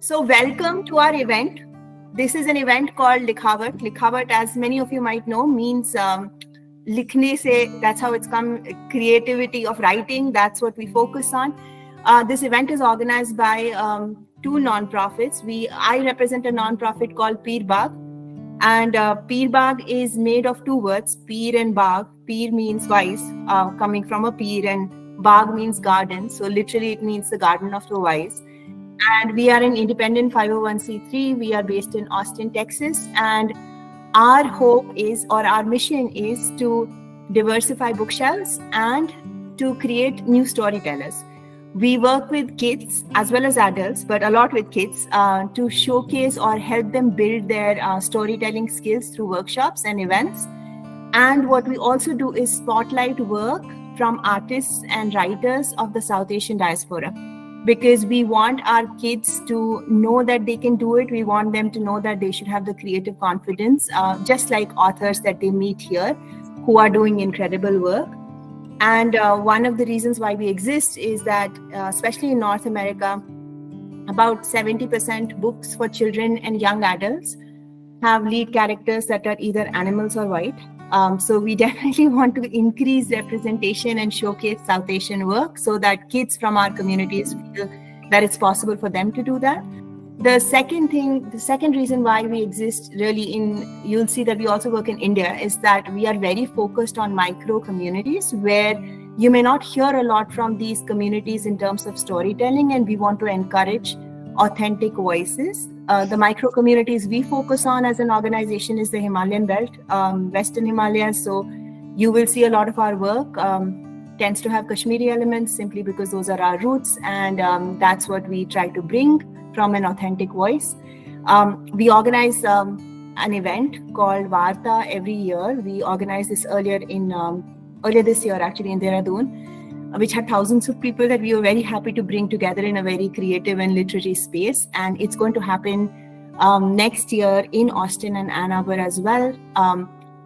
So welcome to our event. This is an event called Likhawat. Likhawat, as many of you might know, means likhne se, that's how it's come, creativity of writing. That's what we focus on. This event is organized by two non-profits. I represent a non-profit called Peerbagh. And Peerbagh is made of two words, peer and bagh. Peer means wise, coming from a peer, and bagh means garden. So literally it means the garden of the wise. And we are an independent 501c3. We are based in Austin, Texas. And our hope is, or our mission is, to diversify bookshelves and to create new storytellers. We work with kids as well as adults, but a lot with kids, to showcase or help them build their storytelling skills through workshops and events. And what we also do is spotlight work from artists and writers of the South Asian diaspora, because we want our kids to know that they can do it. We want them to know that they should have the creative confidence, just like authors that they meet here who are doing incredible work. And one of the reasons why we exist is that, especially in North America, about 70% books for children and young adults have lead characters that are either animals or white. So we definitely want to increase representation and showcase South Asian work so that kids from our communities feel that it's possible for them to do that. The second reason why we exist you'll see that we also work in India, is that we are very focused on micro communities where you may not hear a lot from these communities in terms of storytelling, and we want to encourage authentic voices. The micro communities we focus on as an organization is the Himalayan belt, Western Himalayas. So you will see a lot of our work tends to have Kashmiri elements simply because those are our roots, and that's what we try to bring from an authentic voice. We organize an event called Varta every year. We organized this earlier this year, actually, in Dehradun, which had thousands of people that we were very happy to bring together in a very creative and literary space. And it's going to happen next year in Austin and Ann Arbor as well.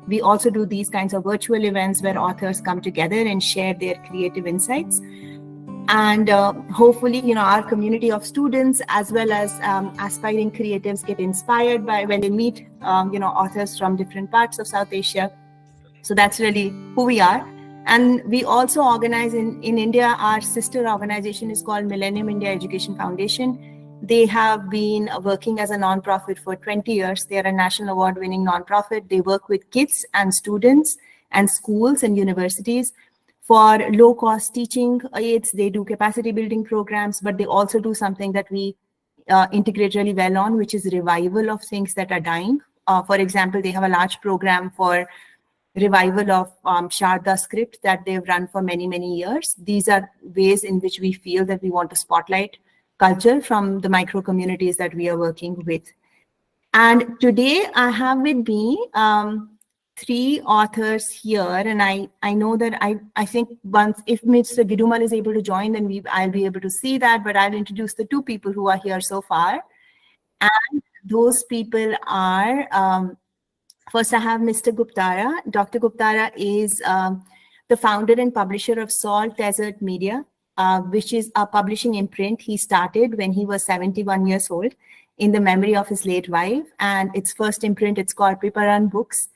We also do these kinds of virtual events where authors come together and share their creative insights. And hopefully, our community of students as well as aspiring creatives get inspired by when they meet, authors from different parts of South Asia. So that's really who we are. And we also organize in India, our sister organization is called Millennium India Education Foundation. They have been working as a nonprofit for 20 years. They are a national award-winning nonprofit. They work with kids and students and schools and universities for low-cost teaching aids. They do capacity building programs, but they also do something that we integrate really well on, which is revival of things that are dying. For example, they have a large program for revival of Sharda script that they've run for many, many years. These are ways in which we feel that we want to spotlight culture from the micro communities that we are working with. And today I have with me three authors here, and I know that I think once, if Mr. Gidumal is able to join, then I'll be able to see that, but I'll introduce the two people who are here so far. And those people are, first I have Mr. Guptara. Dr. Guptara is the founder and publisher of Salt Desert Media, which is a publishing imprint he started when he was 71 years old in the memory of his late wife. And its first imprint, it's called Pippa Rann Books.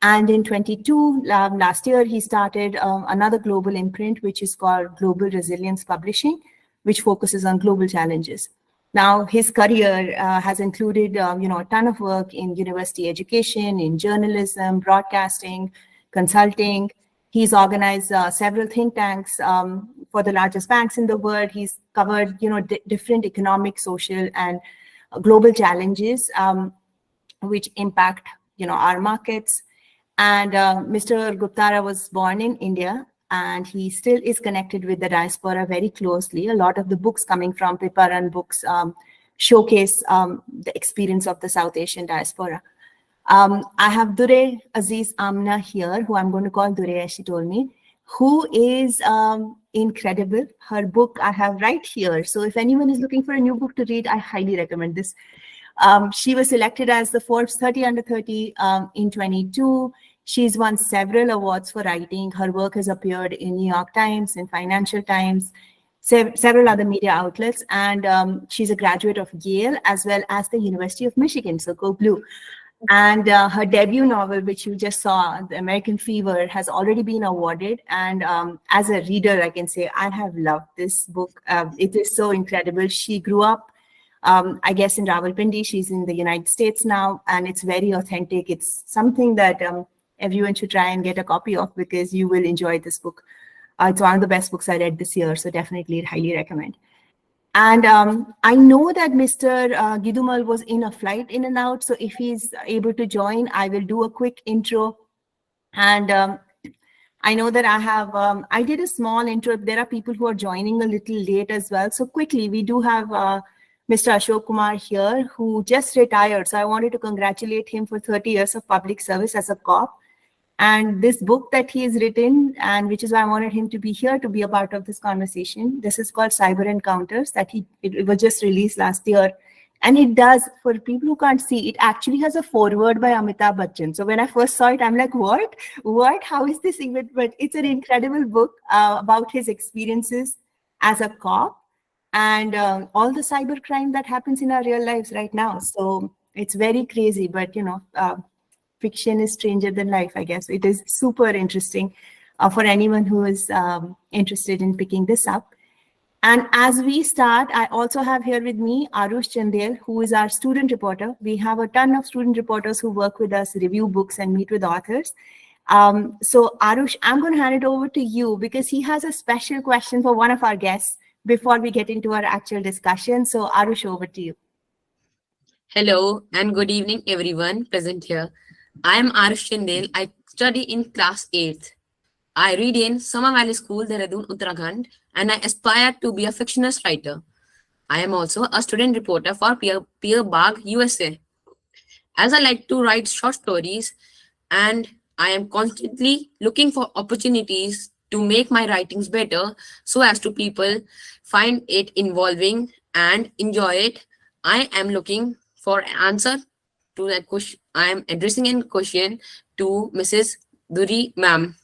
And in 22, last year, he started another global imprint, which is called Global Resilience Publishing, which focuses on global challenges. Now, his career has included, a ton of work in university education, in journalism, broadcasting, consulting. He's organized several think tanks for the largest banks in the world. He's covered, different economic, social, and global challenges which impact, our markets. And Mr. Guptara was born in India, and he still is connected with the diaspora very closely. A lot of the books coming from Pippa Rann Books showcase the experience of the South Asian diaspora. I have Dur-e-Aziz Amna here, who I'm going to call Dure, as she told me, who is incredible. Her book I have right here. So if anyone is looking for a new book to read, I highly recommend this. She was selected as the Forbes 30 under 30 in 22. She's won several awards for writing. Her work has appeared in New York Times and Financial Times. several other media outlets, and she's a graduate of Yale as well as the University of Michigan, so go blue. And her debut novel, which you just saw, The American Fever, has already been awarded. And as a reader, I can say I have loved this book. It is so incredible. She grew up, I guess, in Rawalpindi. She's in the United States now, and it's very authentic. It's something that everyone should try and get a copy of, because you will enjoy this book. It's one of the best books I read this year, so definitely highly recommend. And I know that Mr. Gidumal was in a flight in and out. So if he's able to join, I will do a quick intro. And I know that I did a small intro. There are people who are joining a little late as well. So quickly, we do have Mr. Ashok Kumar here, who just retired. So I wanted to congratulate him for 30 years of public service as a cop. And this book that he has written, and which is why I wanted him to be here to be a part of this conversation. This is called Cyber Encounters, that it was just released last year. And it does, for people who can't see, it actually has a foreword by Amitabh Bachchan. So when I first saw it, I'm like, what? How is this even? But it's an incredible book about his experiences as a cop and all the cyber crime that happens in our real lives right now. So it's very crazy, but fiction is stranger than life, I guess. It is super interesting for anyone who is interested in picking this up. And as we start, I also have here with me Arush Chandel, who is our student reporter. We have a ton of student reporters who work with us, review books, and meet with authors. So Arush, I'm going to hand it over to you because he has a special question for one of our guests before we get into our actual discussion. So Arush, over to you. Hello and good evening, everyone present here. I am Arush Chandel. I study in class 8th. I read in Summer Valley School, Dehradun, Uttarakhand, and I aspire to be a fictionist writer. I am also a student reporter for Peerbagh, USA. As I like to write short stories, and I am constantly looking for opportunities to make my writings better so as to people find it involving and enjoy it. I am looking for an answer to that question. I am addressing a question to Mrs. Duri ma'am.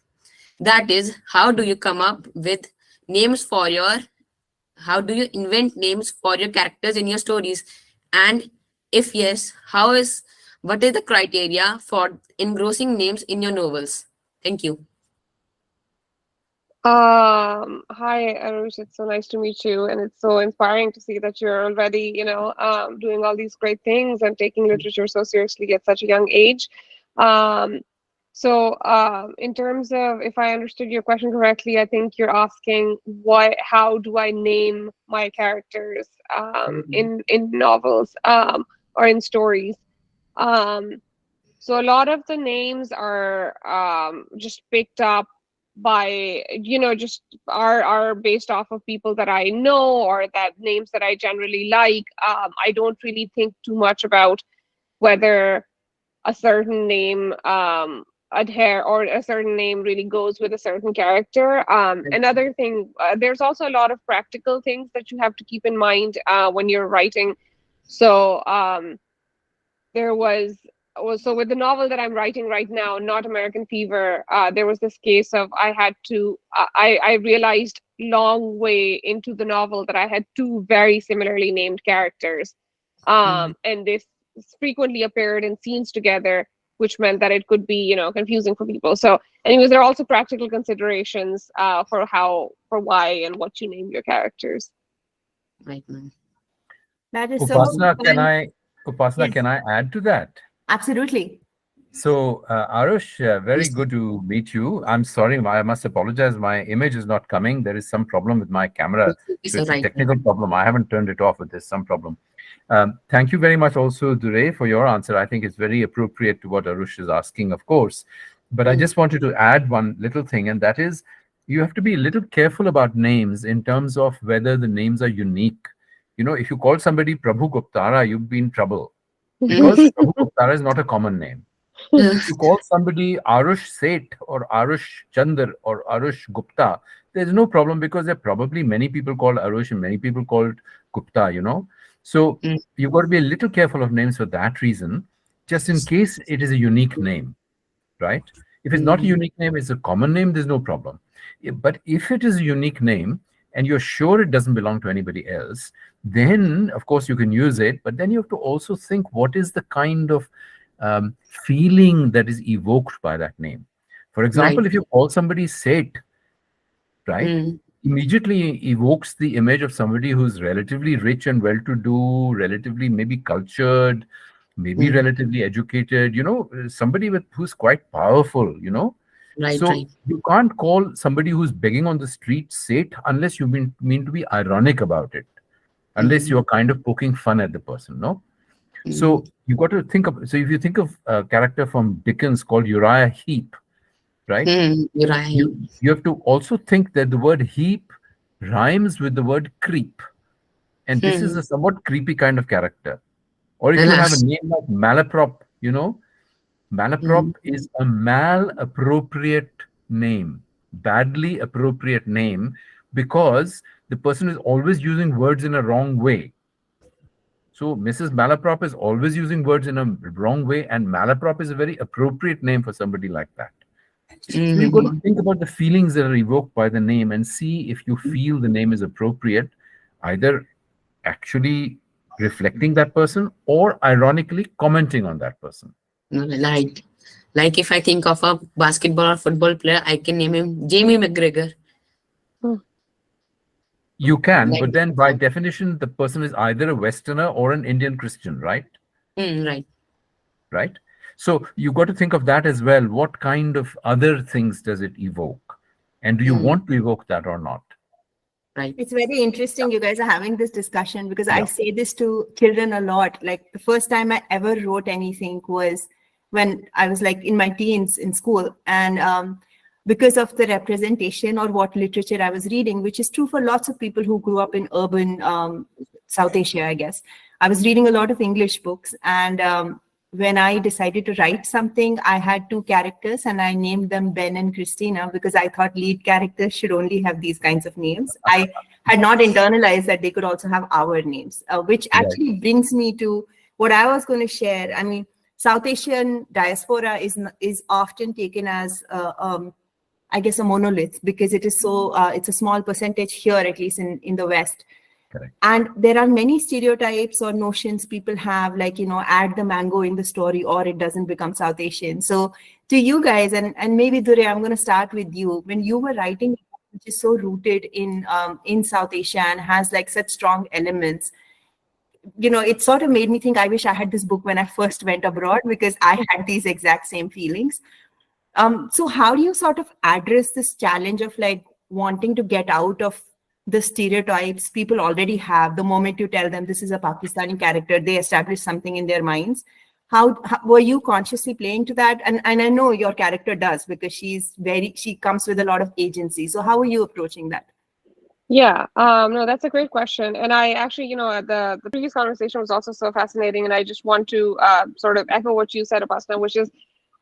That is, how do you come up with names for how do you invent names for your characters in your stories? And if yes, what is the criteria for engrossing names in your novels? Thank you. Hi, Arush. It's so nice to meet you, and it's so inspiring to see that you're already, doing all these great things and taking literature so seriously at such a young age. In terms of, if I understood your question correctly, I think you're asking how do I name my characters in novels or in stories. So a lot of the names are just picked up by just are based off of people that I know or that names that I generally like. I don't really think too much about whether a certain name adhere or a certain name really goes with a certain character. Another thing, there's also a lot of practical things that you have to keep in mind when you're writing. So with the novel that I'm writing right now, Not American Fever, there was this case of I realized long way into the novel that I had two very similarly named characters. And this frequently appeared in scenes together, which meant that it could be, confusing for people. So anyways, there are also practical considerations for why and what you name your characters. Right, ma'am. That is Upasana, so can I add to that? Absolutely. So, Arush, very good to meet you. I'm sorry, I must apologize. My image is not coming. There is some problem with my camera. It's So it's right. a technical problem. I haven't turned it off, but there's some problem. Thank you very much also, Dur-e, for your answer. I think it's very appropriate to what Arush is asking, of course. But I just wanted to add one little thing, and that is you have to be a little careful about names in terms of whether the names are unique. If you call somebody Prabhu Guptara, you'd be in trouble. Because Prabhu Guptara is not a common name. If you call somebody Arush Seth or Arush Chandar or Arush Gupta, there's no problem because there are probably many people called Arush and many people called Gupta. So you've got to be a little careful of names for that reason, just in case it is a unique name, right? If it's not a unique name, it's a common name, there's no problem. But if it is a unique name, and you're sure it doesn't belong to anybody else, then of course you can use it. But then you have to also think, what is the kind of feeling that is evoked by that name? For example, Right. if you call somebody Seth, right, Mm. immediately evokes the image of somebody who's relatively rich and well-to-do, relatively maybe cultured, maybe Mm. relatively educated, somebody who's quite powerful, Right. So Right. you can't call somebody who's begging on the street Seth unless you mean to be ironic about it, unless you're kind of poking fun at the person, no? Mm. So you got to think of, so if you think of a character from Dickens called Uriah Heep, right? You're right. You have to also think that the word heap rhymes with the word creep. And this is Mm. a somewhat creepy kind of character. Or if And you have a us. name like Malaprop, Malaprop Mm. is a mal-appropriate name, badly appropriate name, because the person is always using words in a wrong way. So Mrs. Malaprop is always using words in a wrong way, and Malaprop is a very appropriate name for somebody like that. So you've got to Mm. think about the feelings that are evoked by the name and see if you feel the name is appropriate, either actually reflecting that person or ironically commenting on that person. Right. Like if I think of a basketball or football player, I can name him Jamie McGregor. You can, Like but then by definition, the person is either a Westerner or an Indian Christian, right? right. Right? So you got to think of that as well. What kind of other things does it evoke? And do you Mm. want to evoke that or not? Right. It's very interesting you guys are having this discussion because I Yeah. say this to children a lot. Like the first time I ever wrote anything was when I was like in my teens in school. And because of the representation or what literature I was reading, which is true for lots of people who grew up in urban South Asia, I guess. I was reading a lot of English books. And when I decided to write something, I had two characters and I named them Ben and Christina because I thought lead characters should only have these kinds of names. I had not internalized that they could also have our names, which Right. actually brings me to what I was going to share. I mean, South Asian diaspora is often taken as, I guess, a monolith because it is so, it's a small percentage here, at least in the West. Correct. And there are many stereotypes or notions people have, like, add the mango in the story or it doesn't become South Asian. So to you guys, and maybe Dur-e, I'm going to start with you. When you were writing, which is so rooted in South Asia and has like such strong elements, it sort of made me think, I wish I had this book when I first went abroad because I had these exact same feelings. So how do you sort of address this challenge of like wanting to get out of the stereotypes people already have? The moment you tell them this is a Pakistani character, they establish something in their minds. How were you consciously playing to that? And I know your character does because she comes with a lot of agency. So how are you approaching that? Yeah, no, that's a great question. And I actually, the previous conversation was also so fascinating. And I just want to sort of echo what you said, Upasna, which is,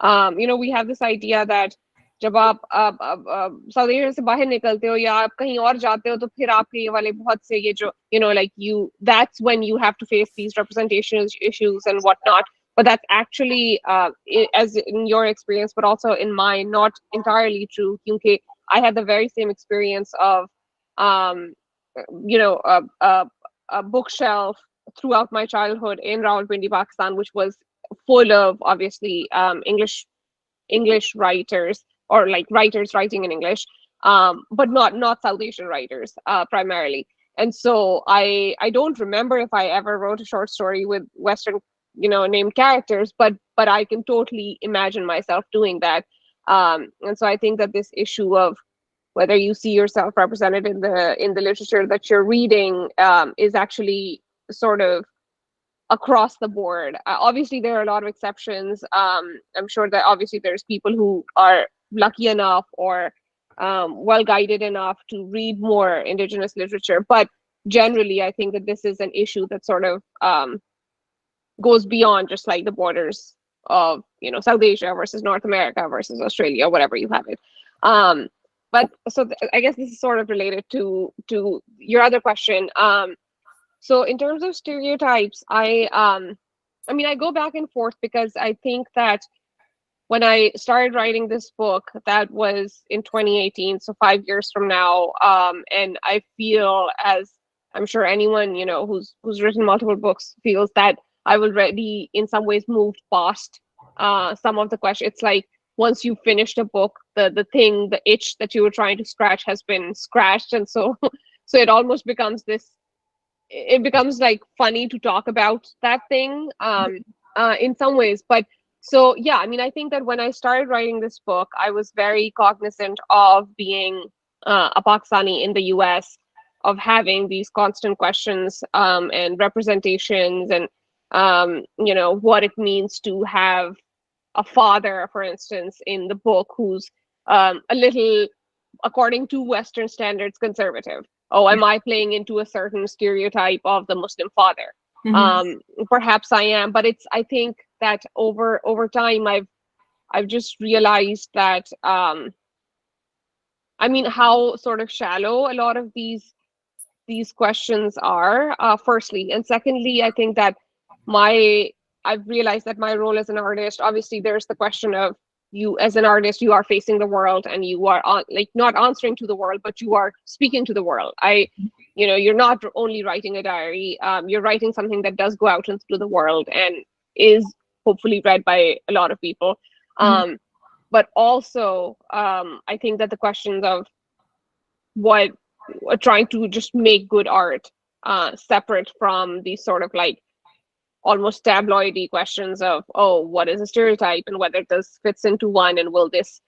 we have this idea that जब आप south Asia से बाहर निकलते हो या आप कहीं और जाते हो तो फिर आपके ये वाले बहुत से ये जो that's when you have to face these representation issues and whatnot. But that's actually as in your experience, but also in mine, not entirely true. Because I had the very same experience of a bookshelf throughout my childhood in Rawalpindi, Pakistan, which was full of obviously English writers or like writers writing in English, but not South Asian writers primarily. And so I don't remember if I ever wrote a short story with Western named characters, but I can totally imagine myself doing that. And so I think that this issue of whether you see yourself represented in the literature that you're reading is actually sort of across the board. Obviously, there are a lot of exceptions. I'm sure that obviously there's people who are lucky enough or well guided enough to read more indigenous literature. But generally, I think that this is an issue that sort of goes beyond just like the borders of South Asia versus North America versus Australia, whatever you have it. But so I guess this is sort of related to your other question. So in terms of stereotypes, I mean, I go back and forth because I think that when I started writing this book, that was in 2018, so 5 years from now. And I feel, as I'm sure anyone, you know, who's written multiple books feels, that I've already in some ways moved past some of the questions. It's like once you finished a book, the itch that you were trying to scratch has been scratched, and so so it almost becomes this. It becomes like funny to talk about that thing in some ways, but so yeah, I mean, I think that when I started writing this book, I was very cognizant of being a Pakistani in the US, of having these constant questions and representations, and you know, what it means to have a father, for instance, in the book who's a little, according to Western standards, conservative. Oh, am I playing into a certain stereotype of the Muslim father? Perhaps I am, but I think that over time, I've just realized that I mean, how sort of shallow a lot of these questions are, firstly, and secondly, I think that I've realized that my role as an artist, obviously there's the question of, you as an artist, you are facing the world, and you are like not answering to the world, but you are speaking to the world. You know, you're not only writing a diary, you're writing something that does go out into the world and is hopefully read by a lot of people. But also, I think that the questions of what trying to just make good art, separate from these sort of like almost tabloidy questions of, oh, what is a stereotype, and whether this fits into one, and will this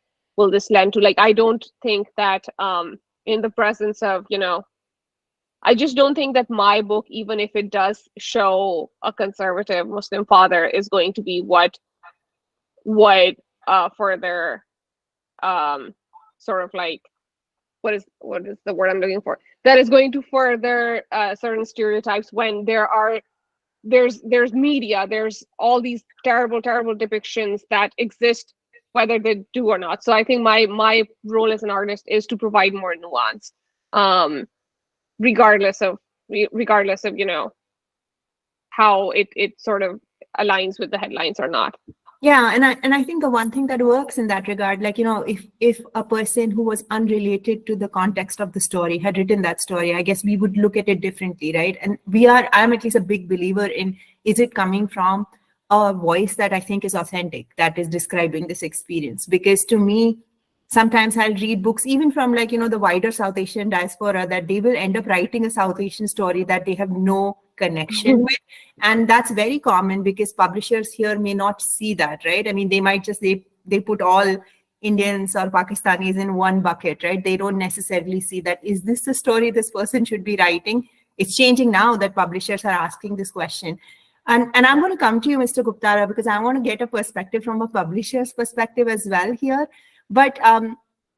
lend to, like, I don't think that in the presence of, you know, I just don't think that my book, even if it does show a conservative Muslim father, is going to be what further sort of like, what is the word I'm looking for, that is going to further certain stereotypes, when there's media, there's all these terrible depictions that exist, whether they do or not. So I think my role as an artist is to provide more nuance, regardless of you know, how it sort of aligns with the headlines or not. Yeah, and I think the one thing that works in that regard, like, you know, if a person who was unrelated to the context of the story had written that story, I guess we would look at it differently, right? And I'm at least a big believer in, is it coming from a voice that I think is authentic, that is describing this experience? Because to me, sometimes I'll read books even from, like, you know, the wider South Asian diaspora, that they will end up writing a South Asian story that they have no connection with, and that's very common because publishers here may not see that, right? I mean, they might just they put all Indians or Pakistanis in one bucket, right? They don't necessarily see that, is this the story this person should be writing? It's changing now that publishers are asking this question. And I'm going to come to you, Mr. Guptara, because I want to get a perspective from a publisher's perspective as well here. But I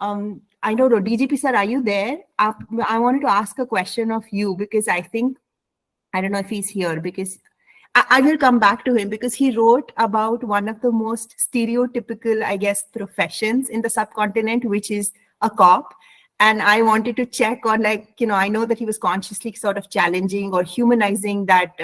know, DGP sir, are you there? I wanted to ask a question of you, because I think, I don't know if he's here, because I will come back to him, because he wrote about one of the most stereotypical, I guess, professions in the subcontinent, which is a cop. And I wanted to check on, like, you know, I know that he was consciously sort of challenging or humanizing that,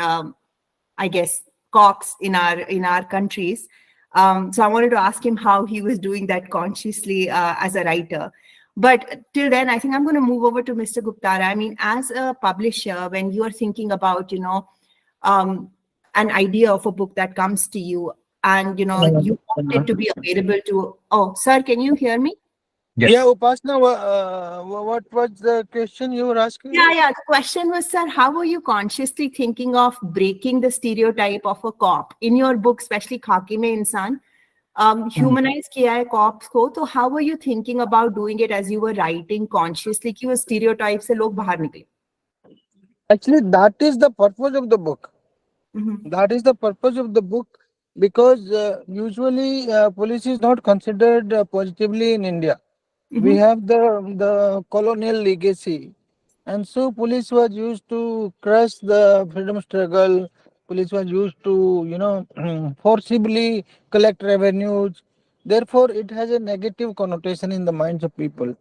I guess, cops in our countries. So I wanted to ask him how he was doing that consciously as a writer. But till then, I think I'm going to move over to Mr. Guptara. I mean, as a publisher, when you are thinking about, you know, an idea of a book that comes to you, and, you know, you want it to be available to, oh, sir, can you hear me? Yes. Yeah, Upasna, what was the question you were asking? Yeah. The question was, sir, how were you consciously thinking of breaking the stereotype of a cop? In your book, especially Khaki mein insaan, humanize kiya hai cops ko, so how were you thinking about doing it as you were writing consciously कि वो stereotype से लोग बाहर निकले? Actually, that is the purpose of the book. That is the purpose of the book, because usually police is not considered positively in India. We have the colonial legacy, and so police was used to crush the freedom struggle. Police was used to, you know, forcibly collect revenues. Therefore, it has a negative connotation in the minds of people.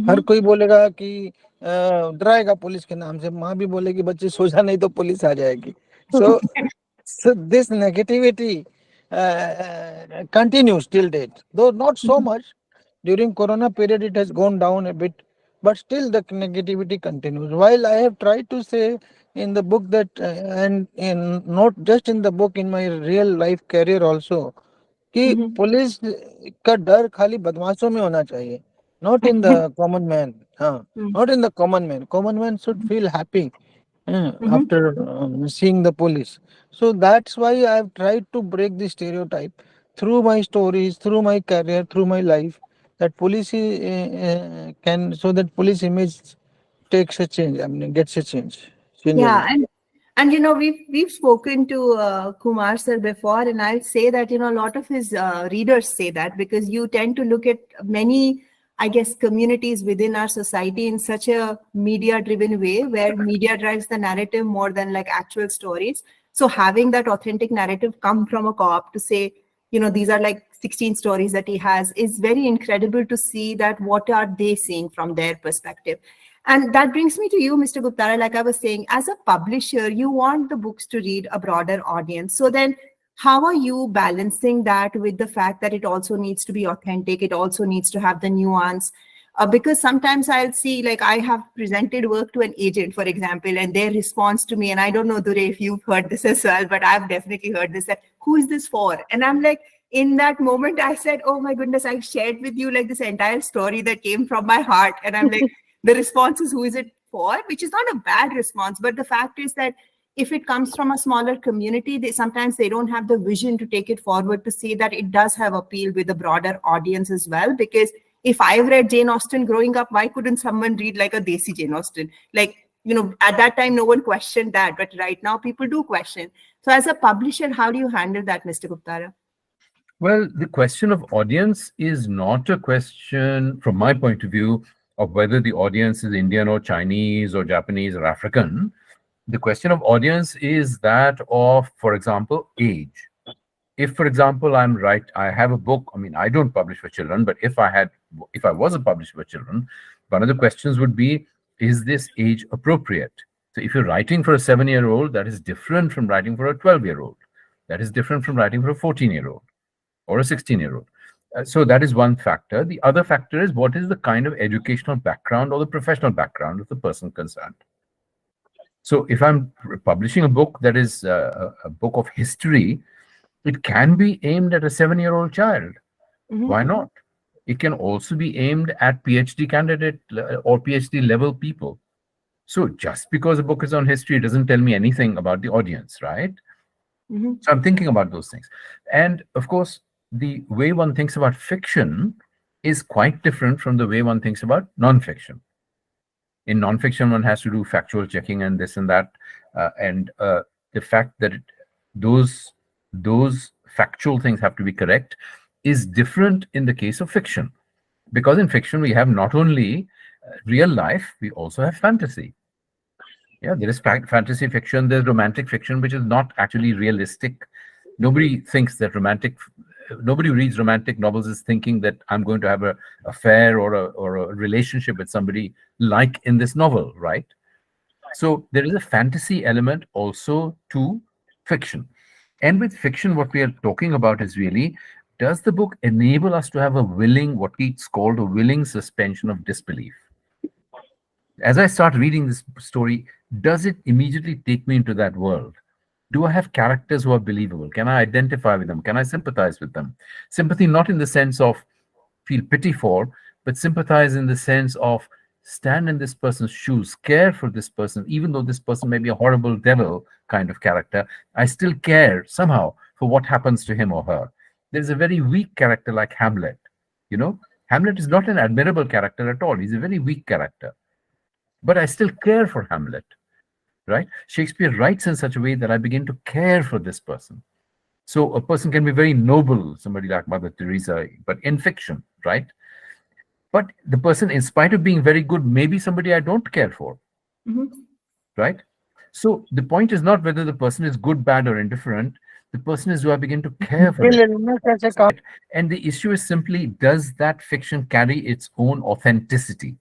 हर कोई बोलेगा कि डराएगा police के नाम से, माँ भी बोलेगी बच्चे सो जा नहीं तो पुलिस आ जाएगी. So this negativity continues till date, though not so much. During corona period it has gone down a bit, but still the negativity continues. While I have tried to say in the book that and in not just in the book, in my real life career also, कि police का डर खाली बदमाशों में होना चाहिए, not in the common man. हाँ, not in the common man. Common man should feel happy after seeing the police. So that's why I've tried to break the stereotype through my stories, through my career, through my life, that police can, so that police image takes a change. I mean, gets a change. Yeah, and you know, we've spoken to Kumar sir before, and I'll say that, you know, a lot of his readers say that, because you tend to look at many, I guess, communities within our society in such a media-driven way, where media drives the narrative more than like actual stories. So having that authentic narrative come from a co-op to say, you know, these are like 16 stories that he has, is very incredible to see that what are they seeing from their perspective. And that brings me to you, Mr. Guptara. Like I was saying, as a publisher, you want the books to read a broader audience. So then how are you balancing that with the fact that it also needs to be authentic? It also needs to have the nuance. Because sometimes I'll see, like I have presented work to an agent, for example, and their response to me, and I don't know, Dur-e, if you've heard this as well, but I've definitely heard this, that who is this for? And I'm like, in that moment, I said, oh my goodness, I shared with you like this entire story that came from my heart. And I'm like, the response is, who is it for? Which is not a bad response. But the fact is that if it comes from a smaller community, sometimes they don't have the vision to take it forward to see that it does have appeal with a broader audience as well. Because if I've read Jane Austen growing up, why couldn't someone read like a Desi Jane Austen? Like, you know, at that time, no one questioned that. But right now, people do question. So as a publisher, how do you handle that, Mr. Guptara? Well, the question of audience is not a question, from my point of view, of whether the audience is Indian or Chinese or Japanese or African. The question of audience is that of, for example, age. If, for example, I have a book, I mean, I don't publish for children, but if I was a publisher for children, one of the questions would be, is this age appropriate? So if you're writing for a 7-year-old, that is different from writing for a 12-year-old. That is different from writing for a 14-year-old or a 16-year-old. So that is one factor. The other factor is, what is the kind of educational background or the professional background of the person concerned? So if I'm publishing a book that is a book of history, it can be aimed at a 7-year-old child. Why not? It can also be aimed at PhD candidate or PhD level people. So just because a book is on history doesn't tell me anything about the audience, right? So I'm thinking about those things. And of course, the way one thinks about fiction is quite different from the way one thinks about non-fiction. In non-fiction, one has to do factual checking and this and that. And the fact that those factual things have to be correct is different in the case of fiction. Because in fiction, we have not only real life, we also have fantasy. Yeah, there is fantasy fiction, there's romantic fiction, which is not actually realistic. Nobody who reads romantic novels is thinking that I'm going to have an affair or a relationship with somebody like in this novel, right? So there is a fantasy element also to fiction. And with fiction, what we are talking about is really, does the book enable us to have what it's called a willing suspension of disbelief? As I start reading this story, does it immediately take me into that world? Do I have characters who are believable? Can I identify with them? Can I sympathize with them? Sympathy not in the sense of feel pity for, but sympathize in the sense of stand in this person's shoes, care for this person, even though this person may be a horrible devil kind of character, I still care somehow for what happens to him or her. There's a very weak character like Hamlet. You know, Hamlet is not an admirable character at all. He's a very weak character. But I still care for Hamlet. Right? Shakespeare writes in such a way that I begin to care for this person. So a person can be very noble, somebody like Mother Teresa, but in fiction, right? But the person, in spite of being very good, may be somebody I don't care for, right? So the point is not whether the person is good, bad, or indifferent. The person is, do I begin to care for them? And the issue is simply, does that fiction carry its own authenticity?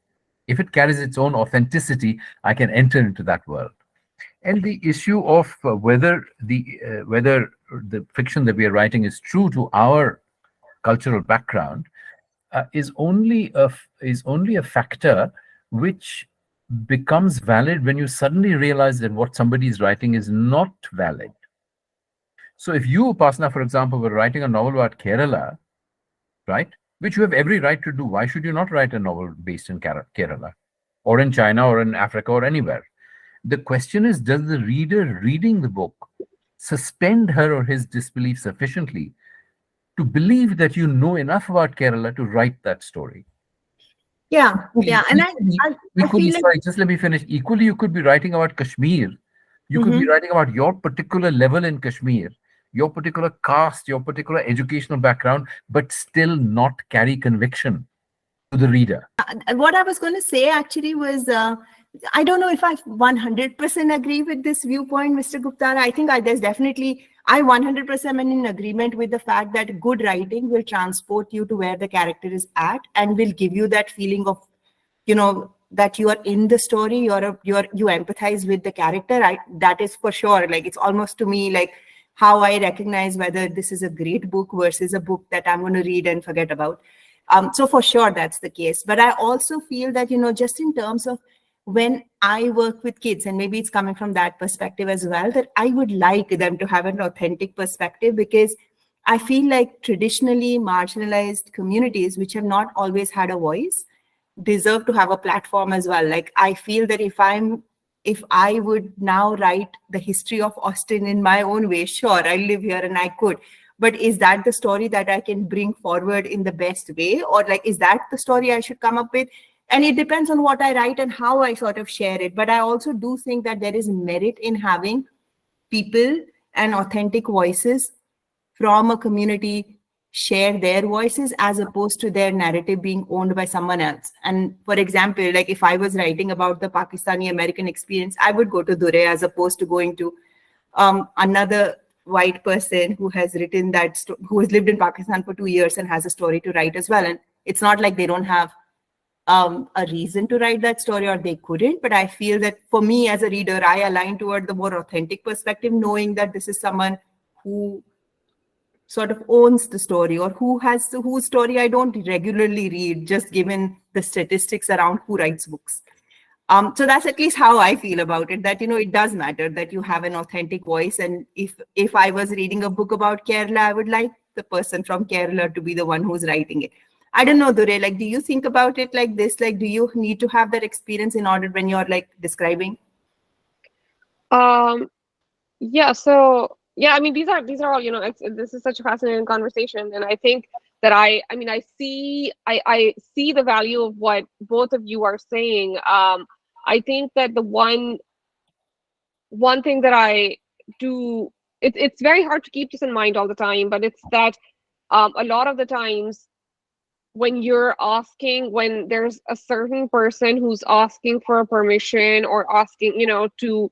If it carries its own authenticity, I can enter into that world. And the issue of whether the fiction that we are writing is true to our cultural background is only a factor which becomes valid when you suddenly realize that what somebody is writing is not valid. So if you, Upasana, for example, were writing a novel about Kerala, right, which you have every right to do, why should you not write a novel based in Kerala or in China or in Africa or anywhere? The question is, does the reader reading the book suspend her or his disbelief sufficiently to believe that you know enough about Kerala to write that story? Yeah. And I equally, feel like, sorry, just let me finish. Equally, you could be writing about Kashmir. You could be writing about your particular level in Kashmir, your particular caste, your particular educational background, but still not carry conviction to the reader. what I was going to say actually was, I don't know if I 100% agree with this viewpoint, Mr. Guptara. I think there's definitely, I 100% am in agreement with the fact that good writing will transport you to where the character is at and will give you that feeling of, that you are in the story, you empathize with the character. That is for sure. Like, it's almost to me like how I recognize whether this is a great book versus a book that I'm going to read and forget about. So for sure, that's the case. But I also feel that, just in terms of when I work with kids, and maybe it's coming from that perspective as well, that I would like them to have an authentic perspective, because I feel like traditionally marginalized communities, which have not always had a voice, deserve to have a platform as well. Like, I feel that if I would now write the history of Austin in my own way, sure, I live here and I could. But is that the story that I can bring forward in the best way? Or like, is that the story I should come up with? And it depends on what I write and how I sort of share it. But I also do think that there is merit in having people and authentic voices from a community share their voices, as opposed to their narrative being owned by someone else. And for example, like if I was writing about the Pakistani American experience, I would go to Dur-e as opposed to going to another white person who has written that, who has lived in Pakistan for 2 years and has a story to write as well. And it's not like they don't have a reason to write that story or they couldn't, but I feel that for me as a reader, I align toward the more authentic perspective, knowing that this is someone who sort of owns the story, or whose story I don't regularly read, just given the statistics around who writes books. So that's at least how I feel about it, that, it does matter that you have an authentic voice. And if I was reading a book about Kerala, I would like the person from Kerala to be the one who's writing it. I don't know, Dur-e, like, do you think about it like this? Like, do you need to have that experience in order when you're like describing? Yeah. So yeah, I mean, these are all, this is such a fascinating conversation. And I think that I see the value of what both of you are saying. I think that the one thing that I do, it's very hard to keep this in mind all the time, but it's that a lot of the times when there's a certain person who's asking for a permission or asking, to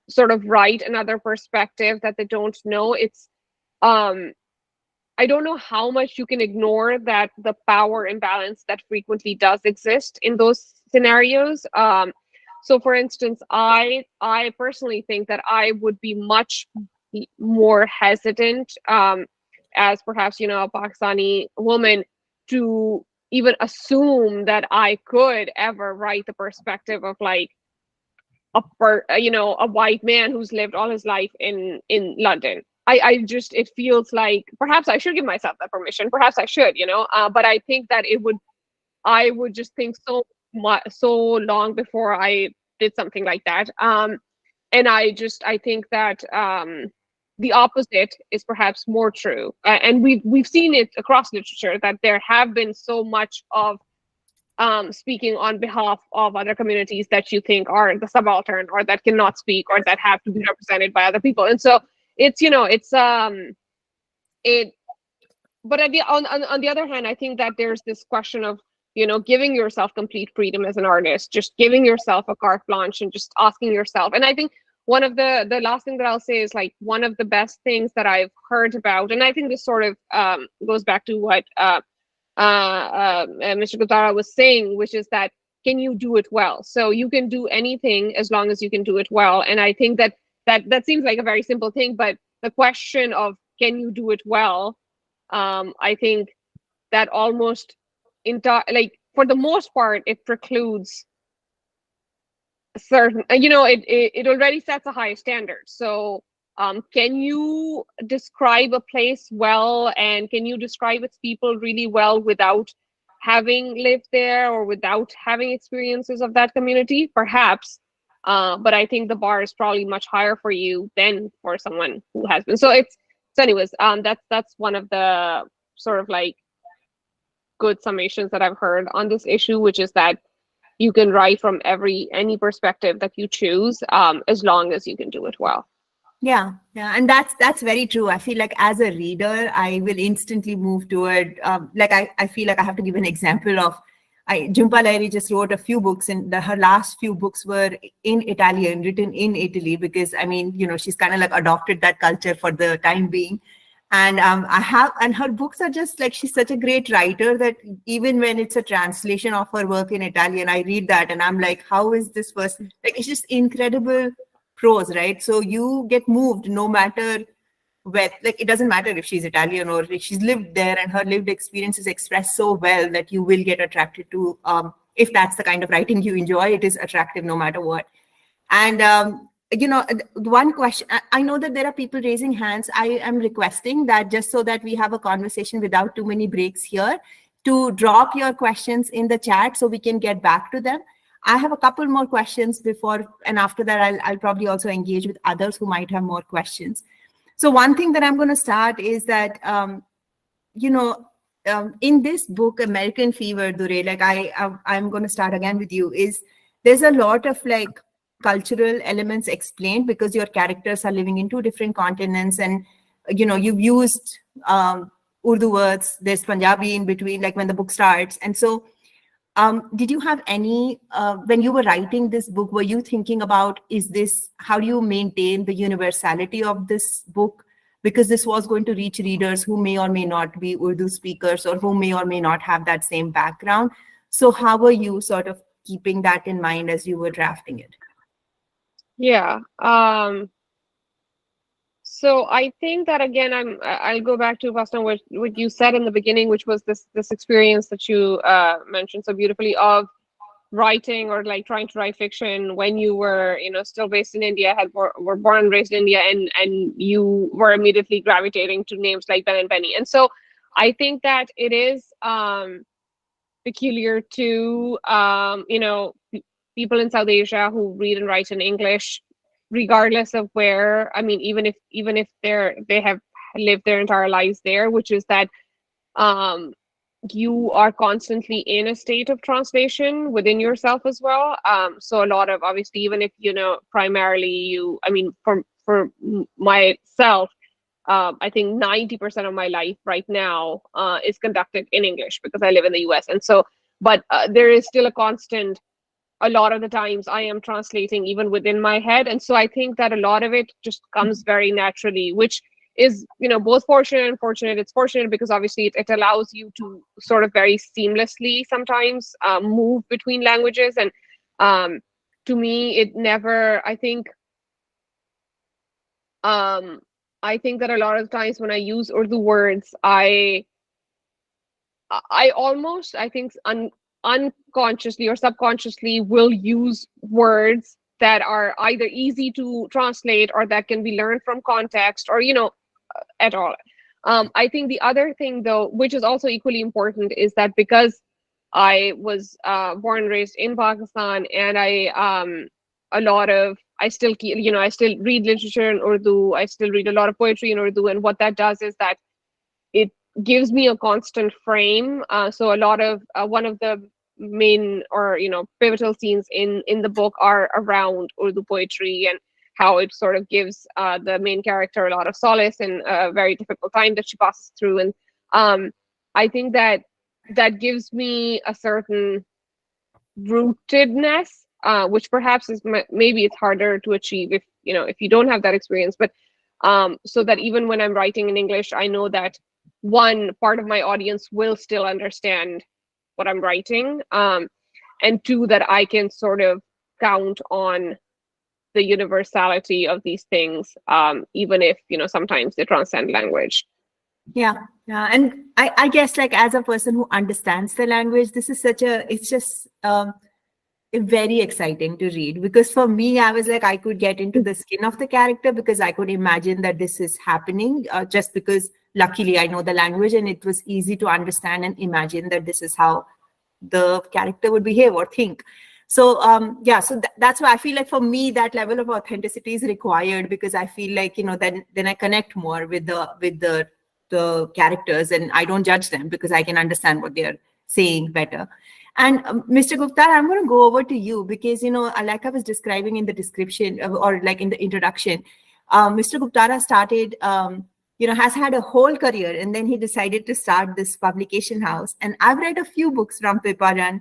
sort of write another perspective that they don't know, it's I don't know how much you can ignore that, the power imbalance that frequently does exist in those scenarios. So for instance, I personally think that I would be much more hesitant, as perhaps, a Pakistani woman, to even assume that I could ever write the perspective of like a white man who's lived all his life in London. It feels like perhaps I should give myself that permission. Perhaps I should, but I think that I would just think so long before I did something like that. And I think that the opposite is perhaps more true. And we've seen it across literature that there have been so much of speaking on behalf of other communities that you think are the subaltern, or that cannot speak, or that have to be represented by other people. And so it's, but on the other hand, I think that there's this question of, giving yourself complete freedom as an artist, just giving yourself a carte blanche and just asking yourself. And I think one of the last thing that I'll say is, like, one of the best things that I've heard about, and I think this sort of goes back to what Mr. Guptara was saying, which is that can you do it well? So you can do anything as long as you can do it well. And I think that seems like a very simple thing, but the question of can you do it well, I think that almost like for the most part, it precludes certain, it already sets a high standard. So can you describe a place well, and can you describe its people really well without having lived there or without having experiences of that community? Perhaps, but I think the bar is probably much higher for you than for someone who has been. So anyways, that's one of the sort of like good summations that I've heard on this issue, which is that you can write from any perspective that you choose, as long as you can do it well. Yeah, and that's very true. I feel like as a reader, I will instantly move toward I feel like I have to give an example of Jhumpa Lahiri just wrote a few books, and her last few books were in Italian, written in Italy, because she's kind of like adopted that culture for the time being. And and her books are just like, she's such a great writer that even when it's a translation of her work in Italian, I read that and I'm like, how is this person? Like, it's just incredible prose, right? So you get moved no matter where, like, it doesn't matter if she's Italian or if she's lived there, and her lived experience is expressed so well that you will get attracted to, if that's the kind of writing you enjoy, it is attractive no matter what. And one question, I know that there are people raising hands. I am requesting that, just so that we have a conversation without too many breaks here, to drop your questions in the chat so we can get back to them. I have a couple more questions before, and after that, I'll probably also engage with others who might have more questions. So one thing that I'm going to start is that, in this book, American Fever, Dur-e, like I'm going to start again with you, is there's a lot of like cultural elements explained, because your characters are living in two different continents, and you've used Urdu words, there's Punjabi in between, like when the book starts. And so did you have any, when you were writing this book, were you thinking about, how do you maintain the universality of this book? Because this was going to reach readers who may or may not be Urdu speakers, or who may or may not have that same background. So how were you sort of keeping that in mind as you were drafting it? Yeah. So I think that, again, I'll go back to, Vasna, what you said in the beginning, which was this experience that you mentioned so beautifully of writing, or like trying to write fiction when you were still based in India, were born and raised in India, and you were immediately gravitating to names like Ben and Benny. And so I think that it is peculiar to people in South Asia who read and write in English, regardless of where, even if they have lived their entire lives there, which is that you are constantly in a state of translation within yourself as well. So a lot of, obviously, even if primarily for myself, I think 90% of my life right now is conducted in English, because I live in the US. And so, but there is still a constant, a lot of the times I am translating even within my head. And so I think that a lot of it just comes very naturally, which is, both fortunate and fortunate. It's fortunate because obviously it allows you to sort of very seamlessly sometimes move between languages. And to me, it never, I think that a lot of times when I use Urdu words, I almost, I think, unconsciously or subconsciously will use words that are either easy to translate or that can be learned from context, or at all. I think the other thing, though, which is also equally important, is that because I was born and raised in Pakistan, and I still read literature in Urdu. I still read a lot of poetry in Urdu, and what that does is that it gives me a constant frame. So a lot of one of the main, or pivotal scenes in the book are around Urdu poetry, and how it sort of gives the main character a lot of solace in a very difficult time that she passes through. And I think that gives me a certain rootedness, which perhaps is maybe it's harder to achieve if you don't have that experience. But so that even when I'm writing in English, I know that one part of my audience will still understand what I'm writing. and two, that I can sort of count on the universality of these things, even if, sometimes they transcend language. Yeah. And I guess, like, as a person who understands the language, this is it's just very exciting to read, because for me, I was like, I could get into the skin of the character because I could imagine that this is happening, just because luckily I know the language, and it was easy to understand and imagine that this is how the character would behave or think. So that's why I feel like for me that level of authenticity is required, because I feel like, then I connect more with the characters, and I don't judge them because I can understand what they're saying better. And Mr. Guptara, I'm going to go over to you because, like I was describing in the description or like in the introduction, Mr. Guptara started, has had a whole career, and then he decided to start this publication house. And I've read a few books from Pippa Rann,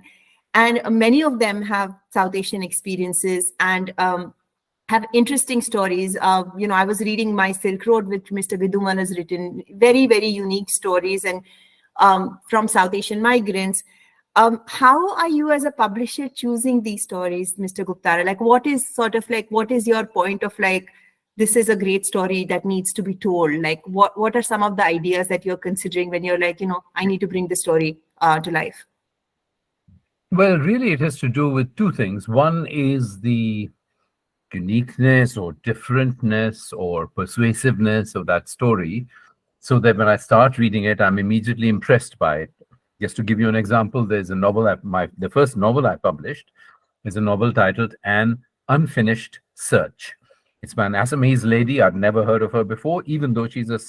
and many of them have South Asian experiences and have interesting stories. I was reading My Silk Road, which Mr. Viduman has written, very, very unique stories and from South Asian migrants. How are you as a publisher choosing these stories, Mr. Guptara? Like, what is your point of like, this is a great story that needs to be told? Like, what are some of the ideas that you're considering when you're like, I need to bring the story to life? Well, really, it has to do with two things. One is the uniqueness or differentness or persuasiveness of that story, so that when I start reading it, I'm immediately impressed by it. Just to give you an example, there's a novel, the first novel I published is a novel titled An Unfinished Search. It's by an Assamese lady. I've never heard of her before, even though she's a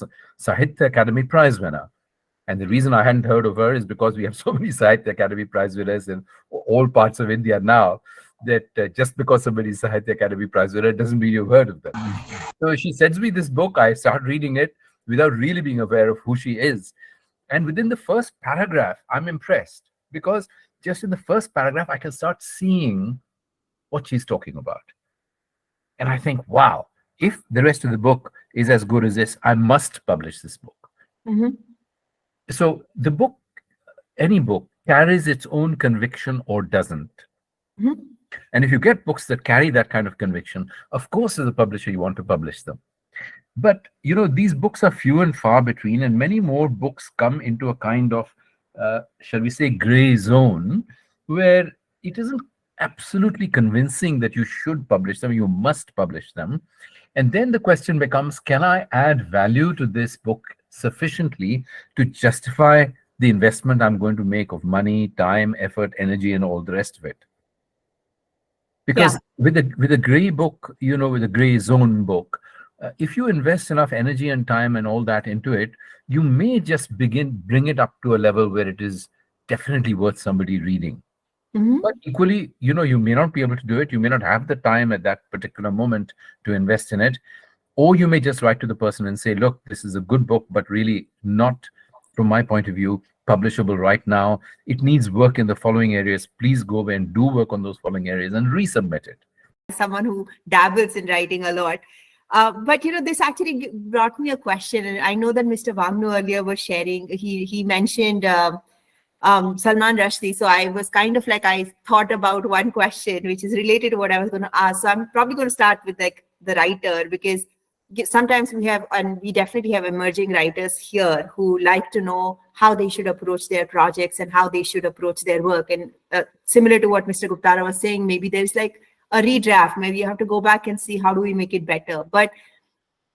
Sahitya Academy Prize winner. And the reason I hadn't heard of her is because we have so many Sahitya Academy Prize winners in all parts of India now, that just because somebody's Sahitya Academy Prize winner doesn't mean you've heard of them. So she sends me this book. I start reading it without really being aware of who she is. And within the first paragraph, I'm impressed, because just in the first paragraph, I can start seeing what she's talking about. And I think, wow, if the rest of the book is as good as this, I must publish this book. Mm-hmm. So the book, any book, carries its own conviction or doesn't. Mm-hmm. And if you get books that carry that kind of conviction, of course, as a publisher, you want to publish them. But, these books are few and far between, and many more books come into a kind of, shall we say, gray zone, where it isn't absolutely convincing that you should publish them, you must publish them. And then the question becomes, can I add value to this book sufficiently to justify the investment I'm going to make of money, time, effort, energy, and all the rest of it? Because with a gray book, with a gray zone book, if you invest enough energy and time and all that into it, you may just bring it up to a level where it is definitely worth somebody reading. Mm-hmm. But equally, you may not be able to do it. You may not have the time at that particular moment to invest in it. Or you may just write to the person and say, look, this is a good book, but really not, from my point of view, publishable right now. It needs work in the following areas. Please go away and do work on those following areas and resubmit it. Someone who dabbles in writing a lot. But this actually brought me a question, and I know that Mr. Vamnu earlier was sharing. He mentioned Salman Rushdie, so I was kind of like, I thought about one question which is related to what I was going to ask. So I'm probably going to start with like the writer, because sometimes we definitely have emerging writers here who like to know how they should approach their projects and how they should approach their work. And similar to what Mr. Guptara was saying, maybe there's like a redraft, maybe you have to go back and see how do we make it better. But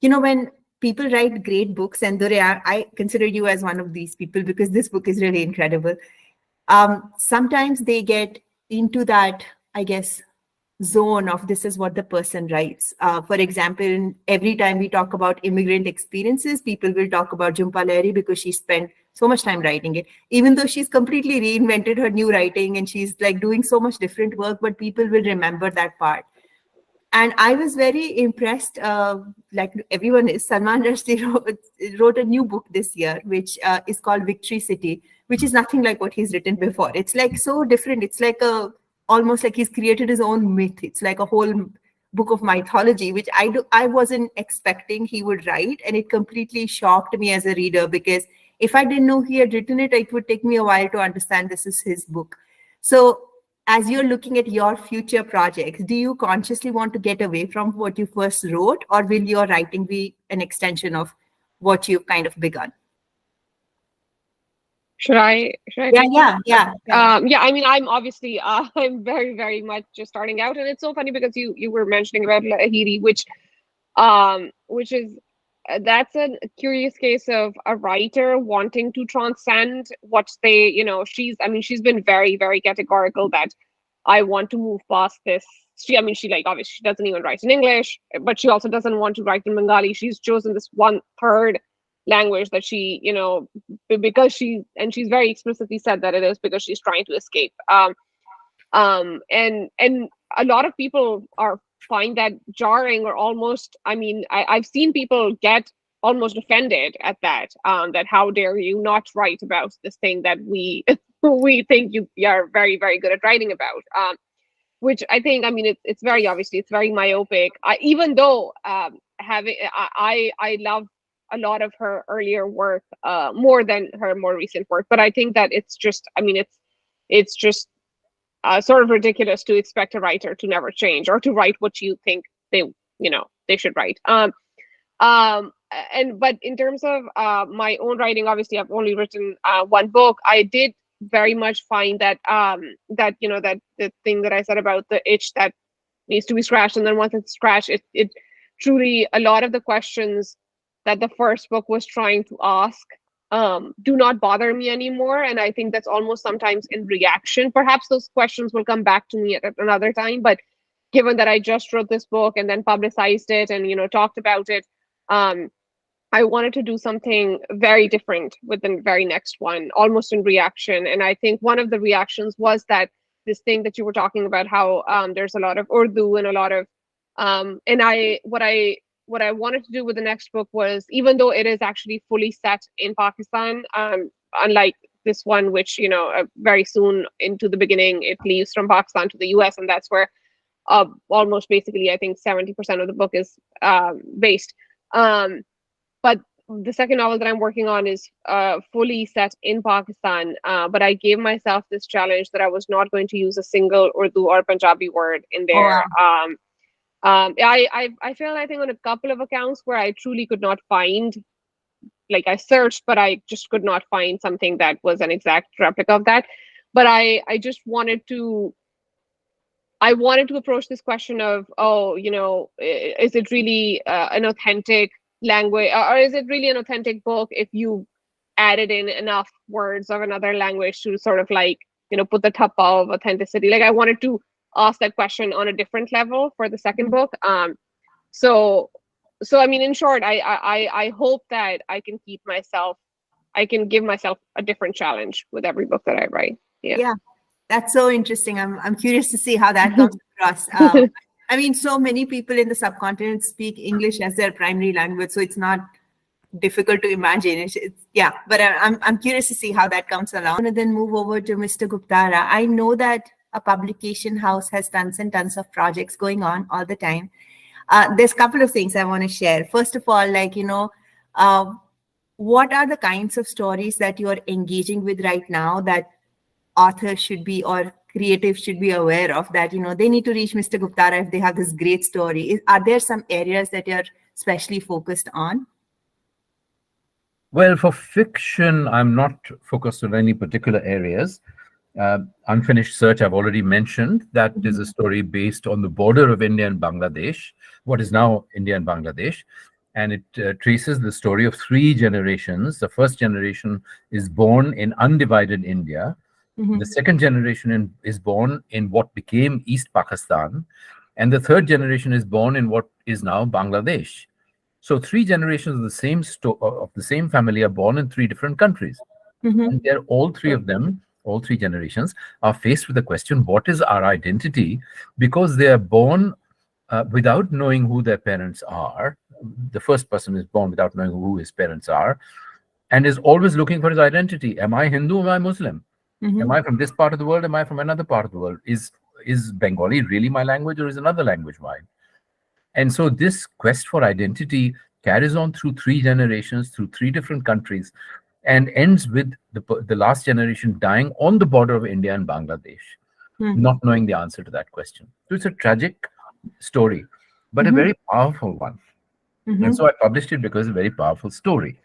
when people write great books, and Dur-e, I consider you as one of these people because this book is really incredible. Sometimes they get into that, I guess, zone of this is what the person writes. For example, every time we talk about immigrant experiences, people will talk about Jhumpa Lahiri because she spent so much time writing it, even though she's completely reinvented her new writing and she's like doing so much different work, but people will remember that part. And I was very impressed, like everyone is. Salman Rushdie wrote a new book this year, which is called Victory City, which is nothing like what he's written before. It's like so different. It's like almost like he's created his own myth. It's like a whole book of mythology, which I wasn't expecting he would write. And it completely shocked me as a reader, because if I didn't know he had written it, it would take me a while to understand this is his book. So as you're looking at your future projects, do you consciously want to get away from what you first wrote, or will your writing be an extension of what you've kind of begun? Should I Yeah, take yeah, that? yeah. Yeah, I mean, I'm obviously I'm very, very much just starting out, and it's so funny because you were mentioning about Lahiri, which is that's a curious case of a writer wanting to transcend what they, she's been very, very categorical that I want to move past this. She like, obviously she doesn't even write in English, but she also doesn't want to write in Bengali. She's chosen this 1/3 language that she, because she's very explicitly said that it is because she's trying to escape. And a lot of people find that jarring, or almost, I've seen people get almost offended at that, that how dare you not write about this thing that we we think you are very, very good at writing about, which I think, it's very, obviously it's very myopic. Even though I love a lot of her earlier work more than her more recent work, but I think that it's just, it's just sort of ridiculous to expect a writer to never change or to write what you think they should write. But in terms of my own writing, obviously I've only written one book. I did very much find that that the thing that I said about the itch that needs to be scratched, and then once it's scratched, it truly, a lot of the questions that the first book was trying to ask do not bother me anymore. And I think that's almost sometimes in reaction. Perhaps those questions will come back to me at another time, but given that I just wrote this book and then publicized it and talked about it, I wanted to do something very different with the very next one, almost in reaction. And I think one of the reactions was that this thing that you were talking about, how there's a lot of Urdu and a lot of what I wanted to do with the next book was, even though it is actually fully set in Pakistan, unlike this one, which very soon into the beginning it leaves from Pakistan to the US, and that's where almost basically I think 70% of the book is based. But the second novel that I'm working on is fully set in Pakistan, but I gave myself this challenge that I was not going to use a single Urdu or Punjabi word in there. Oh, wow. I feel, I think, on a couple of accounts where I truly could not find, like I searched, but I just could not find something that was an exact replica of that. But I just wanted to approach this question of, is it really an authentic language, or is it really an authentic book if you added in enough words of another language to sort of like, put the tappa of authenticity? Like I wanted to ask that question on a different level for the second book. So in short, I hope that I can give myself a different challenge with every book that I write. Yeah, that's so interesting. I'm curious to see how that comes across. So many people in the subcontinent speak English as their primary language, so it's not difficult to imagine. But I'm curious to see how that comes along. And then move over to Mr. Guptara. I know that a publication house has tons and tons of projects going on all the time. There's a couple of things I want to share. First of all, what are the kinds of stories that you're engaging with right now that authors should be, or creatives should be aware of, that they need to reach Mr. Guptara if they have this great story? Are there some areas that you're especially focused on? Well, for fiction, I'm not focused on any particular areas. Unfinished Search, I've already mentioned. That is a story based on the border of India and Bangladesh, what is now India and Bangladesh. And it traces the story of 3 generations. The first generation is born in undivided India. The second generation is born in what became East Pakistan. And the third generation is born in what is now Bangladesh. So 3 generations of the same family are born in 3 different countries. And they're all 3 of them, all 3 generations, are faced with the question, what is our identity? Because they are born without knowing who their parents are. The first person is born without knowing who his parents are, and is always looking for his identity. Am I Hindu? Am I Muslim? Am I from this part of the world? Am I from another part of the world? Is Bengali really my language, or is another language mine? And so this quest for identity carries on through 3 generations, through 3 different countries, and ends with the last generation dying on the border of India and Bangladesh. not knowing the answer to that question. So it's a tragic story, but a very powerful one. And so I published it because it's a very powerful story.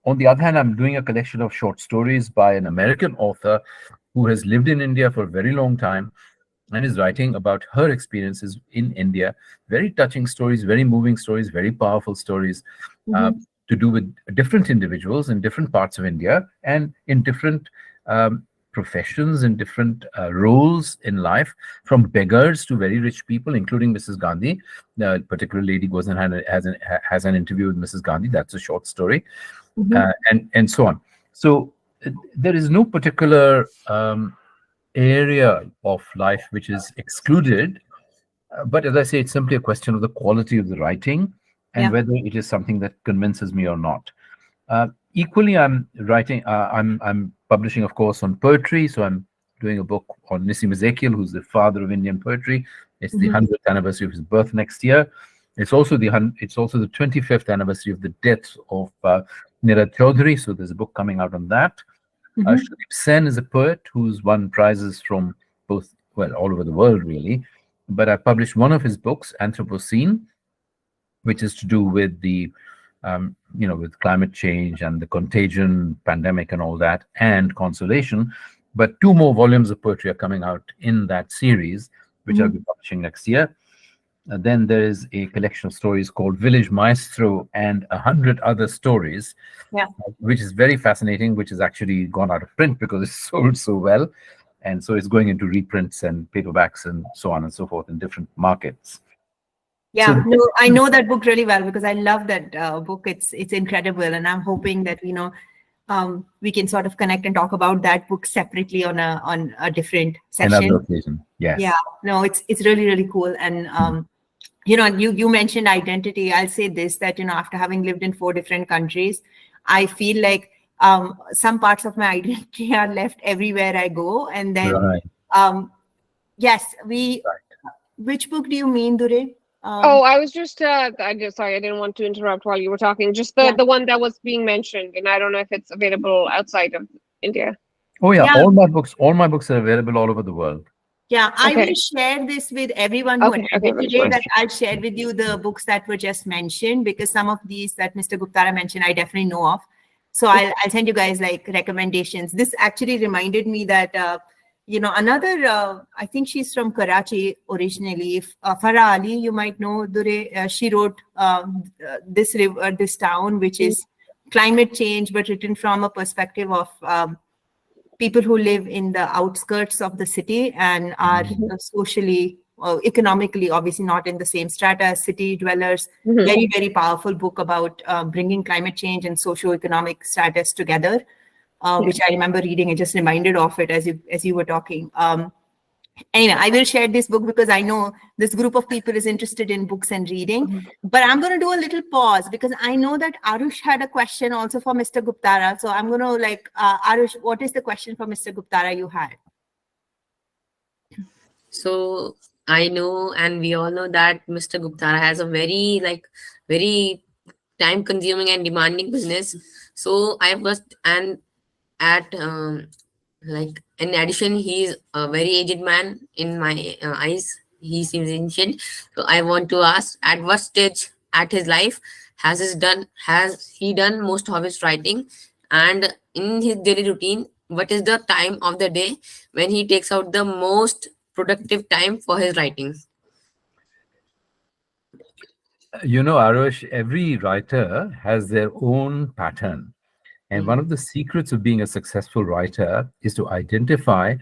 On the other hand, I'm doing a collection of short stories by an American author who has lived in India for a very long time and is writing about her experiences in India. Very touching stories, very moving stories, very powerful stories to do with different individuals in different parts of India and in different professions and different roles in life, from beggars to very rich people, including Mrs. Gandhi. The particular lady goes and has an interview with Mrs. Gandhi. That's a short story, and so on. So there is no particular area of life which is excluded, but as I say, it's simply a question of the quality of the writing and whether it is something that convinces me or not. Equally, I'm writing. I'm publishing, of course, on poetry. So I'm doing a book on Nissim Ezekiel, who's the father of Indian poetry. It's the 100th anniversary of his birth next year. It's also the 25th anniversary of the death of Nirad Chaudhary. So there's a book coming out on that. Shadip Sen is a poet who's won prizes from all over the world, really. But I published one of his books, Anthropocene, which is to do with the with climate change and the contagion, pandemic and all that, and consolation. But 2 more volumes of poetry are coming out in that series, which I'll be publishing next year. Then there is a collection of stories called Village Maestro and 100 Other Stories, which is very fascinating, which has actually gone out of print because it's sold so well. And so it's going into reprints and paperbacks and so on and so forth in different markets. Yeah, no, I know that book really well because I love that book. It's incredible, and I'm hoping that we can sort of connect and talk about that book separately on a different session. Another occasion, yes. Yeah, no, it's really, really cool. And you mentioned identity. I'll say this, that after having lived in 4 different countries, I feel like some parts of my identity are left everywhere I go. And then yes, which book do you mean, Dur-e? I was just sorry, I didn't want to interrupt while you were talking. Just the one that was being mentioned, and I don't know if it's available outside of India. Oh yeah, all my books are available all over the world. Yeah, I will share this with everyone who attended today, that I'll share with you the books that were just mentioned, because some of these that Mr. Guptara mentioned, I definitely know of. So I'll send you guys like recommendations. This actually reminded me that another, I think she's from Karachi originally. Farah Ali, you might know, Dur-e, she wrote this town, which is climate change, but written from a perspective of people who live in the outskirts of the city and are socially, economically, obviously not in the same strata as city dwellers. Very, very powerful book about bringing climate change and socio-economic status together. Which I remember reading. I just reminded of it as you were talking. Anyway, I will share this book because I know this group of people is interested in books and reading. But I'm going to do a little pause because I know that Arush had a question also for Mr. Guptara. So I'm going to Arush, what is the question for Mr. Guptara you had? So I know, and we all know that Mr. Guptara has a very time-consuming and demanding business. So in addition, he's a very aged man in my eyes. He seems ancient. So I want to ask, at what stage at his life has he done most of his writing? And in his daily routine, what is the time of the day when he takes out the most productive time for his writing? Arush, every writer has their own pattern. And one of the secrets of being a successful writer is to identify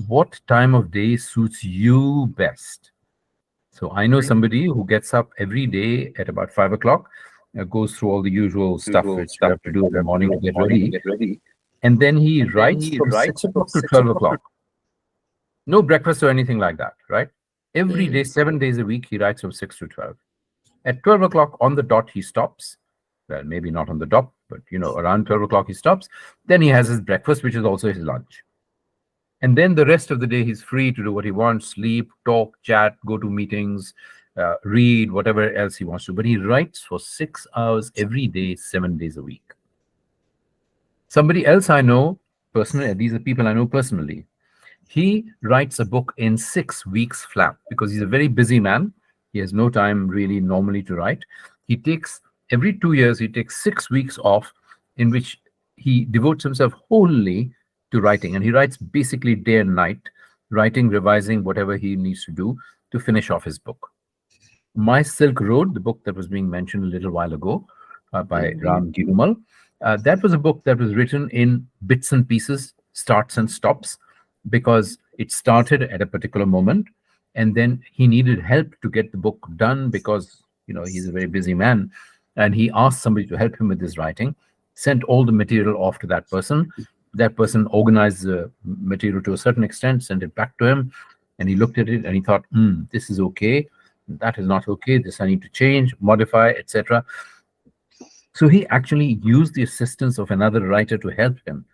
what time of day suits you best. So I know somebody who gets up every day at about 5 o'clock, goes through all the usual stuff which you have to do in the morning to get ready. And then he writes from 6 o'clock to 12 o'clock. No breakfast or anything like that, right? Every day, 7 days a week, he writes from 6 to 12. At 12 o'clock on the dot, he stops. Well, maybe not on the dot, but around 12 o'clock he stops. Then he has his breakfast, which is also his lunch. And then the rest of the day he's free to do what he wants: sleep, talk, chat, go to meetings, read, whatever else he wants to. But he writes for 6 hours every day, 7 days a week. Somebody else I know personally, these are people I know personally. He writes a book in 6 weeks flat because he's a very busy man. He has no time really normally to write. He takes, every 2 years, he takes 6 weeks off in which he devotes himself wholly to writing. And he writes basically day and night, writing, revising, whatever he needs to do to finish off his book. My Silk Road, the book that was being mentioned a little while ago by Ram Girumal, that was a book that was written in bits and pieces, starts and stops, because it started at a particular moment, and then he needed help to get the book done because, you know, he's a very busy man, and he asked somebody to help him with his writing, sent all the material off to that person. That person organized the material to a certain extent, sent it back to him, and he looked at it and he thought, this is okay, that is not okay, this I need to change, modify, etc. So he actually used the assistance of another writer to help him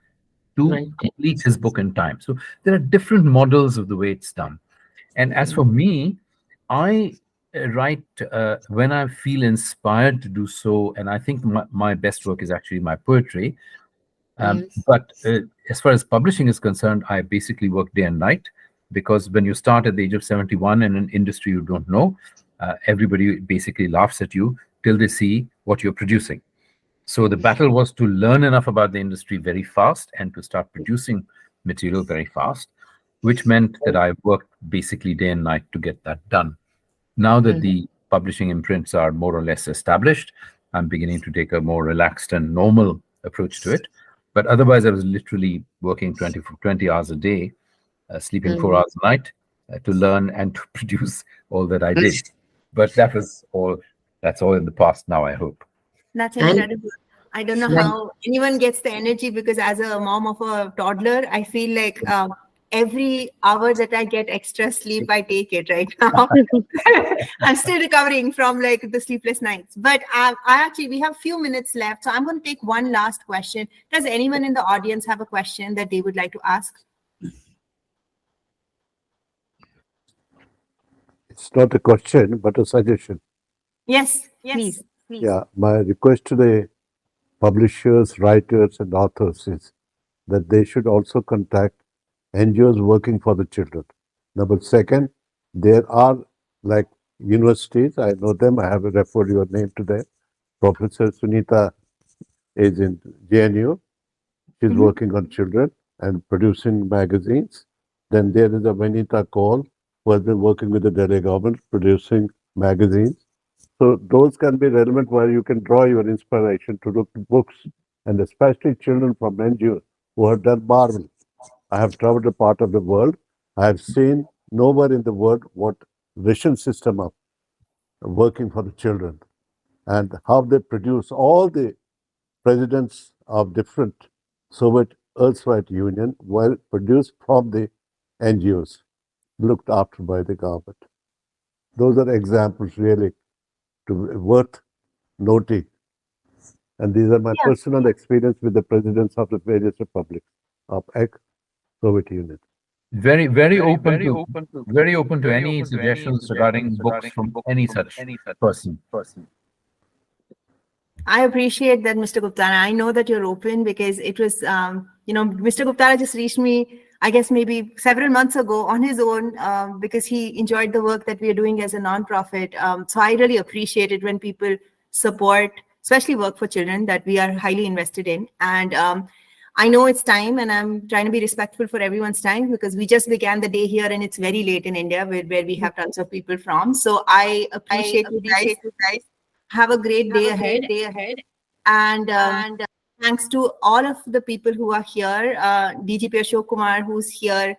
to complete his book in time. So there are different models of the way it's done. And as for me, I write when I feel inspired to do so, and I think my best work is actually my poetry. But as far as publishing is concerned, I basically work day and night, because when you start at the age of 71 in an industry you don't know, everybody basically laughs at you till they see what you're producing. So the battle was to learn enough about the industry very fast and to start producing material very fast, which meant that I worked basically day and night to get that done. Now that the publishing imprints are more or less established, I'm beginning to take a more relaxed and normal approach to it. But otherwise, I was literally working 20 hours a day, sleeping 4 hours a night to learn and to produce all that I did. But that's all in the past now, I hope. That's incredible. I don't know how anyone gets the energy, because as a mom of a toddler, I feel like every hour that I get extra sleep, I take it right now. I'm still recovering from like the sleepless nights. But we have a few minutes left. So I'm going to take one last question. Does anyone in the audience have a question that they would like to ask? It's not a question, but a suggestion. Yes, please. Yeah, my request to the publishers, writers, and authors is that they should also contact NGOs working for the children. Number second, there are like universities, I know them, I have referred your name to them. Professor Sunita is in JNU. She's working on children and producing magazines. Then there is a Vanita Kaul, who has been working with the Delhi government, producing magazines. So those can be relevant where you can draw your inspiration to look at books, and especially children from NGOs who have done marvel. I have traveled a part of the world. I have seen nowhere in the world what vision system of working for the children and how they produce all the presidents of different Soviet Earthside Union were produced from the NGOs, looked after by the government. Those are examples really worth noting. And these are my personal experience with the presidents of the various republics of ex-Soviet Union. Very open to any suggestions regarding books from any such person. I appreciate that, Mr. Guptara. I know that you're open because it was, Mr. Guptara just reached me, I guess maybe several months ago on his own, because he enjoyed the work that we are doing as a nonprofit. So I really appreciate it when people support, especially work for children that we are highly invested in. And I know it's time, and I'm trying to be respectful for everyone's time because we just began the day here and it's very late in India where we have tons of people from. So I appreciate you guys. Have a great day ahead. And thanks to all of the people who are here, DGP Ashok Kumar, who's here,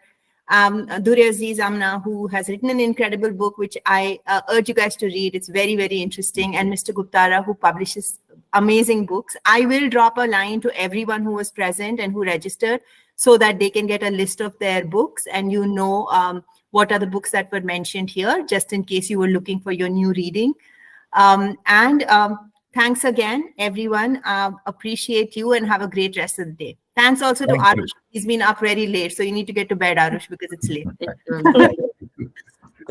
Dur-e-Aziz Amna, who has written an incredible book, which I urge you guys to read. It's very, very interesting. And Mr. Guptara, who publishes amazing books. I will drop a line to everyone who was present and who registered so that they can get a list of their books and what are the books that were mentioned here, just in case you were looking for your new reading. Thanks again, everyone. Appreciate you and have a great rest of the day. Thanks also to Arush. He's been up very late, so you need to get to bed, Arush, because it's late.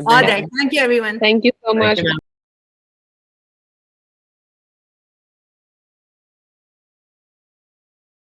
All right. Thank you, everyone. Thank you so much.